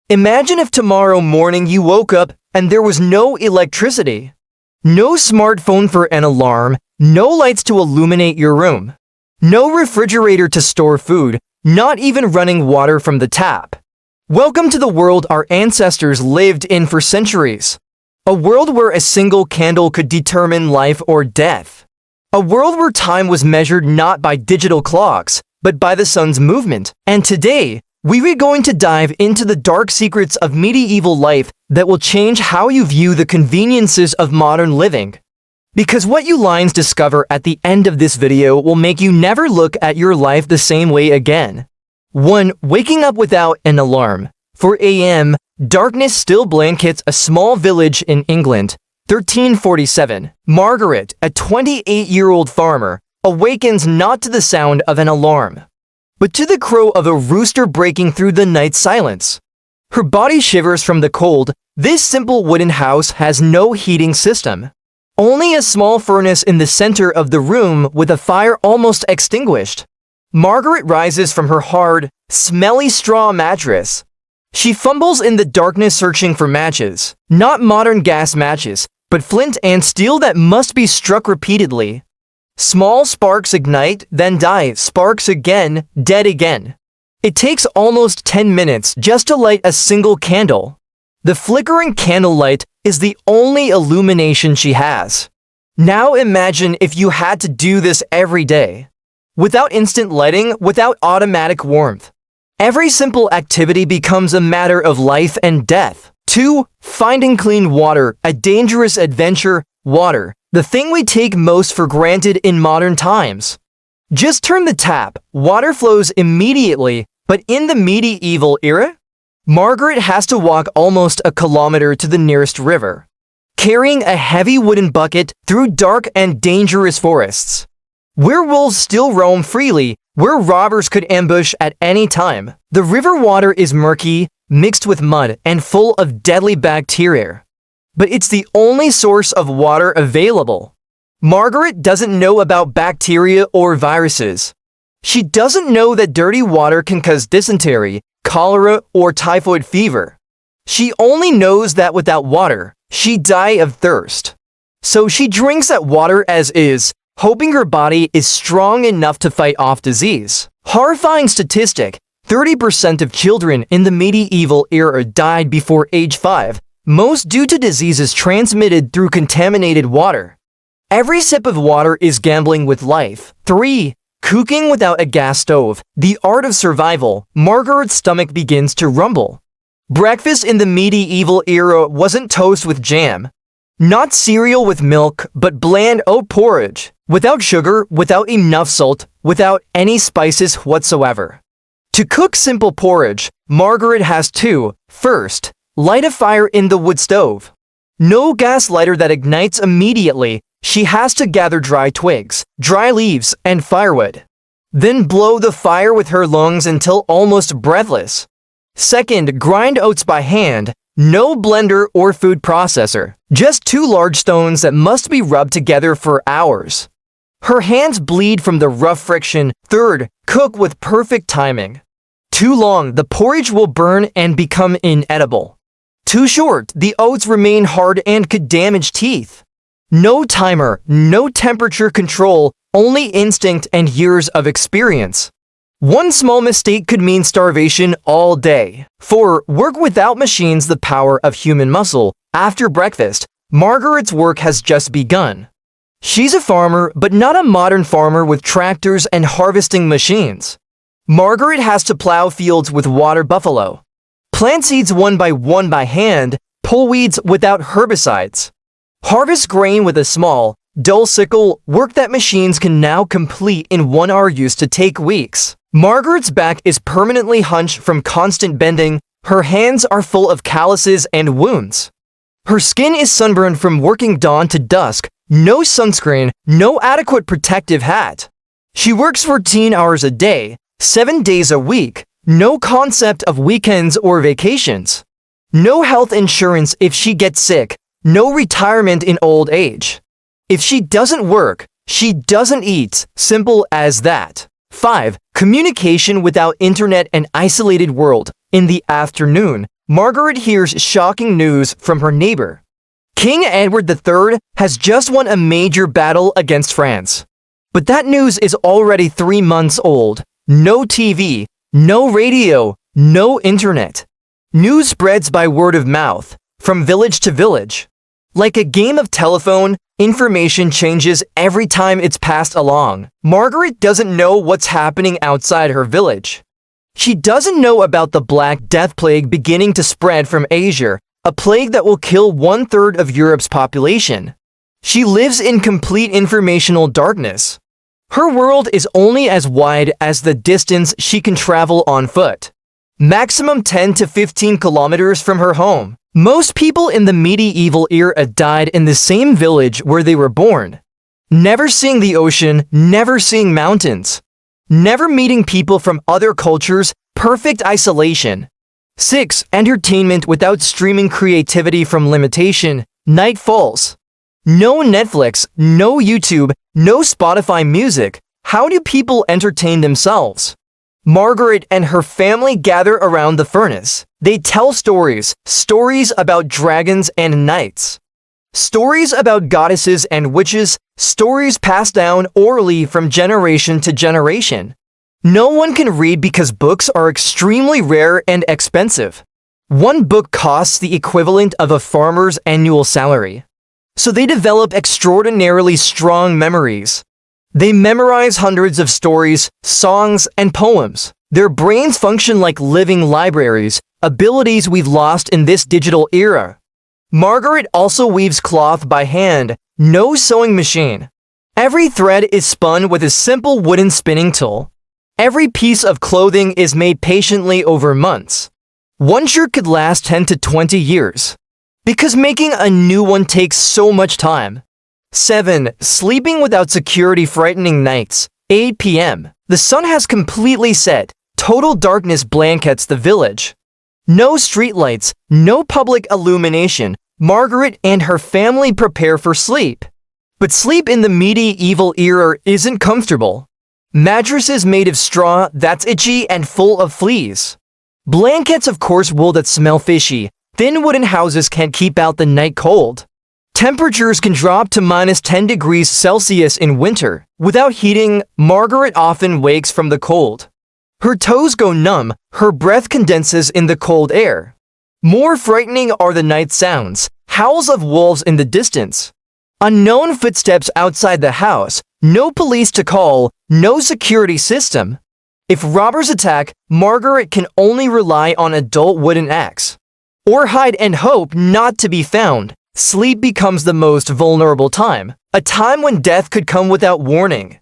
Imagine if tomorrow morning you woke up and there was no electricity. No smartphone for an alarm, no lights to illuminate your room. No refrigerator to store food, not even running water from the tap. Welcome to the world our ancestors lived in for centuries. A world where a single candle could determine life or death. A world where time was measured not by digital clocks, but by the sun's movement. And today, we are going to dive into the dark secrets of medieval life that will change how you view the conveniences of modern living. Because what you lines discover at the end of this video will make you never look at your life the same way again. 1. Waking up without an alarm. 4 a.m., darkness still blankets a small village in England. 1347. Margaret, a 28-year-old farmer, awakens not to the sound of an alarm, but to the crow of a rooster breaking through the night silence. Her body shivers from the cold. This simple wooden house has no heating system. Only a small furnace in the center of the room with a fire almost extinguished. Margaret rises from her hard, smelly straw mattress. She fumbles in the darkness searching for matches. Not modern gas matches, but flint and steel that must be struck repeatedly. Small sparks ignite, then die, sparks again, dead again. It takes almost 10 minutes just to light a single candle. The flickering candlelight is the only illumination she has. Now imagine if you had to do this every day. Without instant lighting, without automatic warmth. Every simple activity becomes a matter of life and death. 2. Finding clean water, a dangerous adventure. Water, the thing we take most for granted in modern times. Just turn the tap, water flows immediately, but in the medieval era, Margaret has to walk almost a kilometer to the nearest river, carrying a heavy wooden bucket through dark and dangerous forests, where wolves still roam freely, where robbers could ambush at any time. The river water is murky, mixed with mud, and full of deadly bacteria. But it's the only source of water available. Margaret doesn't know about bacteria or viruses. She doesn't know that dirty water can cause dysentery, cholera, or typhoid fever. She only knows that without water, she'd die of thirst. So she drinks that water as is, hoping her body is strong enough to fight off disease. Horrifying statistic, 30% of children in the medieval era died before age 5, most due to diseases transmitted through contaminated water. Every sip of water is gambling with life. 3. Cooking without a gas stove, the art of survival. Margaret's stomach begins to rumble. Breakfast in the medieval era wasn't toast with jam. Not cereal with milk, but bland oat porridge. Without sugar, without enough salt, without any spices whatsoever. To cook simple porridge, Margaret has to, first, light a fire in the wood stove. No gas lighter that ignites immediately. She has to gather dry twigs, dry leaves, and firewood. Then blow the fire with her lungs until almost breathless. Second, grind oats by hand. No blender or food processor. Just 2 large stones that must be rubbed together for hours. Her hands bleed from the rough friction. Third, cook with perfect timing. Too long, the porridge will burn and become inedible. Too short, the oats remain hard and could damage teeth. No timer, no temperature control, only instinct and years of experience. One small mistake could mean starvation all day. 4. Work without machines, the power of human muscle. After breakfast, Margaret's work has just begun. She's a farmer, but not a modern farmer with tractors and harvesting machines. Margaret has to plow fields with water buffalo, plant seeds one by hand, pull weeds without herbicides, harvest grain with a small, dull sickle, work that machines can now complete in 1 hour used to take weeks. Margaret's back is permanently hunched from constant bending. Her hands are full of calluses and wounds. Her skin is sunburned from working dawn to dusk. No sunscreen, no adequate protective hat. She works 14 hours a day, 7 days a week. No concept of weekends or vacations. No health insurance if she gets sick. No retirement in old age. If she doesn't work, she doesn't eat. Simple as that. 5. Communication without internet and isolated world. In the afternoon, Margaret hears shocking news from her neighbor. King Edward III has just won a major battle against France. But that news is already 3 months old. No TV, no radio, no internet. News spreads by word of mouth, from village to village. Like a game of telephone, information changes every time it's passed along. Margaret doesn't know what's happening outside her village. She doesn't know about the Black Death plague beginning to spread from Asia, a plague that will kill 1/3 of Europe's population. She lives in complete informational darkness. Her world is only as wide as the distance she can travel on foot. Maximum 10 to 15 kilometers from her home. Most people in the medieval era died in the same village where they were born. Never seeing the ocean, never seeing mountains. Never meeting people from other cultures, perfect isolation. 6. Entertainment without streaming creativity from limitation. Night falls. No Netflix, no YouTube, no Spotify music. How do people entertain themselves? Margaret and her family gather around the furnace. They tell stories, stories about dragons and knights. Stories about goddesses and witches, stories passed down orally from generation to generation. No one can read because books are extremely rare and expensive. One book costs the equivalent of a farmer's annual salary. So they develop extraordinarily strong memories. They memorize hundreds of stories, songs, and poems. Their brains function like living libraries, abilities we've lost in this digital era. Margaret also weaves cloth by hand, no sewing machine. Every thread is spun with a simple wooden spinning tool. Every piece of clothing is made patiently over months. One shirt could last 10 to 20 years. Because making a new one takes so much time. 7. Sleeping without security, frightening nights. 8 p.m. The sun has completely set. Total darkness blankets the village. No streetlights, no public illumination. Margaret and her family prepare for sleep. But sleep in the medieval era isn't comfortable. Mattresses made of straw that's itchy and full of fleas. Blankets of coarse wool that smell fishy. Thin wooden houses can't keep out the night cold. Temperatures can drop to -10 degrees Celsius in winter. Without heating, Margaret often wakes from the cold. Her toes go numb, her breath condenses in the cold air. More frightening are the night sounds, howls of wolves in the distance. Unknown footsteps outside the house, no police to call, no security system. If robbers attack, Margaret can only rely on a dull wooden axe. Or hide and hope not to be found. Sleep becomes the most vulnerable time, a time when death could come without warning.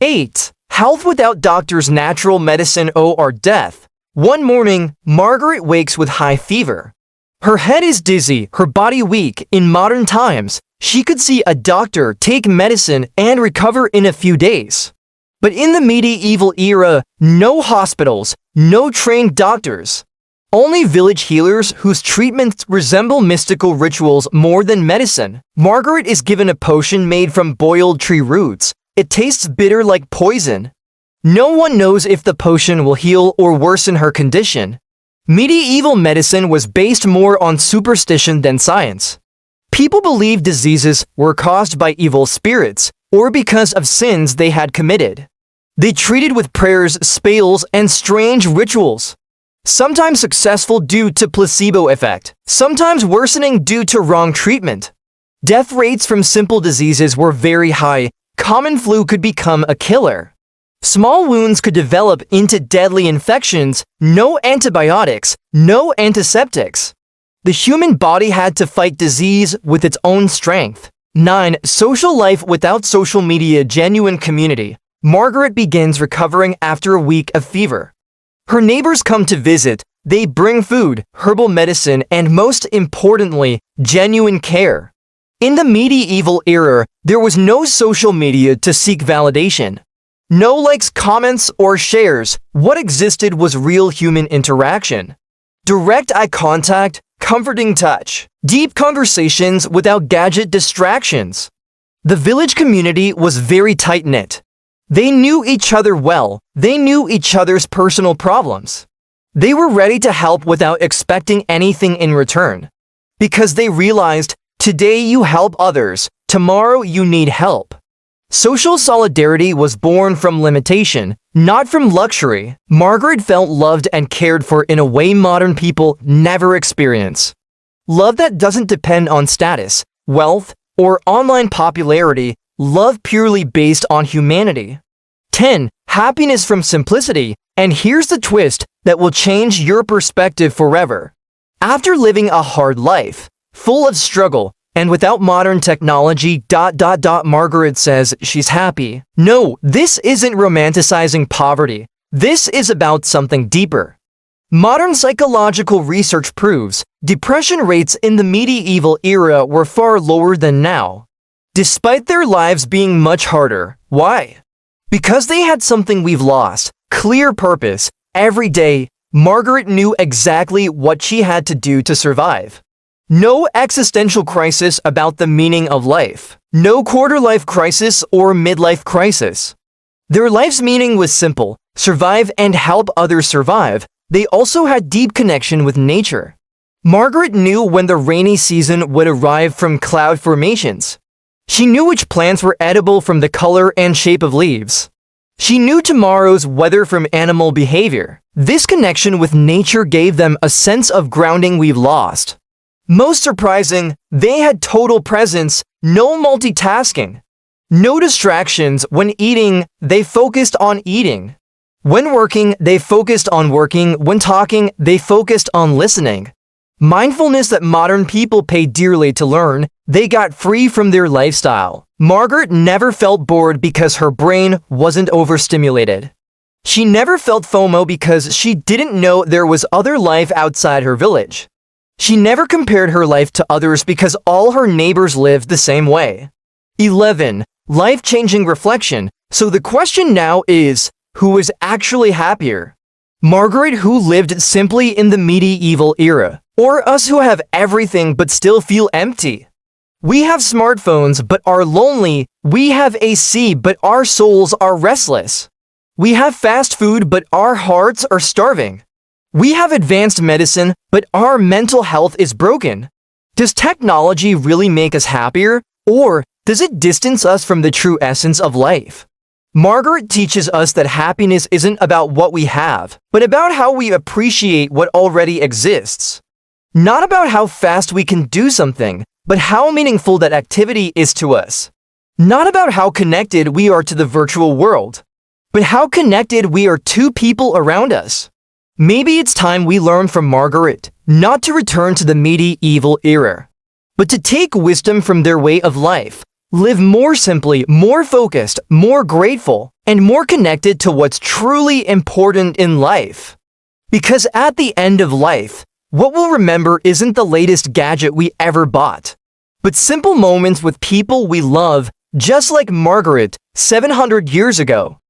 8. Health without doctors, natural medicine or death. One morning, Margaret wakes with high fever. Her head is dizzy, her body weak. In modern times, she could see a doctor, take medicine, and recover in a few days. But in the medieval era, no hospitals, no trained doctors. Only village healers whose treatments resemble mystical rituals more than medicine. Margaret is given a potion made from boiled tree roots. It tastes bitter like poison. No one knows if the potion will heal or worsen her condition. Medieval medicine was based more on superstition than science. People believed diseases were caused by evil spirits or because of sins they had committed. They treated with prayers, spells, and strange rituals. Sometimes successful due to placebo effect, sometimes worsening due to wrong treatment. Death rates from simple diseases were very high. Common flu could become a killer. Small wounds could develop into deadly infections. No antibiotics, no antiseptics. The human body had to fight disease with its own strength. 9. Social life without social media, genuine community. Margaret begins recovering after a week of fever. Her neighbors come to visit. They bring food, herbal medicine, and most importantly, genuine care. In the medieval era, there was no social media to seek validation. No likes, comments, or shares. What existed was real human interaction. Direct eye contact, comforting touch, deep conversations without gadget distractions. The village community was very tight-knit. They knew each other well. They knew each other's personal problems. They were ready to help without expecting anything in return. Because they realized, today you help others, tomorrow you need help. Social solidarity was born from limitation, not from luxury. Margaret felt loved and cared for in a way modern people never experience. Love that doesn't depend on status, wealth, or online popularity, love purely based on humanity. 10. Happiness from simplicity. And here's the twist that will change your perspective forever. After living a hard life, full of struggle, and without modern technology, Margaret says she's happy. No, this isn't romanticizing poverty. This is about something deeper. Modern psychological research proves depression rates in the medieval era were far lower than now, despite their lives being much harder. Why? Because they had something we've lost, clear purpose. Every day, Margaret knew exactly what she had to do to survive. No existential crisis about the meaning of life. No quarter-life crisis or midlife crisis. Their life's meaning was simple: survive and help others survive. They also had deep connection with nature. Margaret knew when the rainy season would arrive from cloud formations. She knew which plants were edible from the color and shape of leaves. She knew tomorrow's weather from animal behavior. This connection with nature gave them a sense of grounding we've lost. Most surprising, they had total presence, no multitasking. No distractions. When eating, they focused on eating. When working, they focused on working. When talking, they focused on listening. Mindfulness that modern people pay dearly to learn. They got free from their lifestyle. Margaret never felt bored because her brain wasn't overstimulated. She never felt FOMO because she didn't know there was other life outside her village. She never compared her life to others because all her neighbors lived the same way. 11. Life-changing reflection. So the question now is, who is actually happier? Margaret, who lived simply in the medieval era, or us who have everything but still feel empty? We have smartphones but are lonely. We have AC but our souls are restless. We have fast food but our hearts are starving. We have advanced medicine but our mental health is broken. Does technology really make us happier, or does it distance us from the true essence of life? Margaret teaches us that happiness isn't about what we have, but about how we appreciate what already exists. Not about how fast we can do something, but how meaningful that activity is to us. Not about how connected we are to the virtual world, but how connected we are to people around us. Maybe it's time we learn from Margaret, not to return to the medieval era, but to take wisdom from their way of life. Live more simply, more focused, more grateful, and more connected to what's truly important in life. Because at the end of life, what we'll remember isn't the latest gadget we ever bought, but simple moments with people we love, just like Margaret 700 years ago.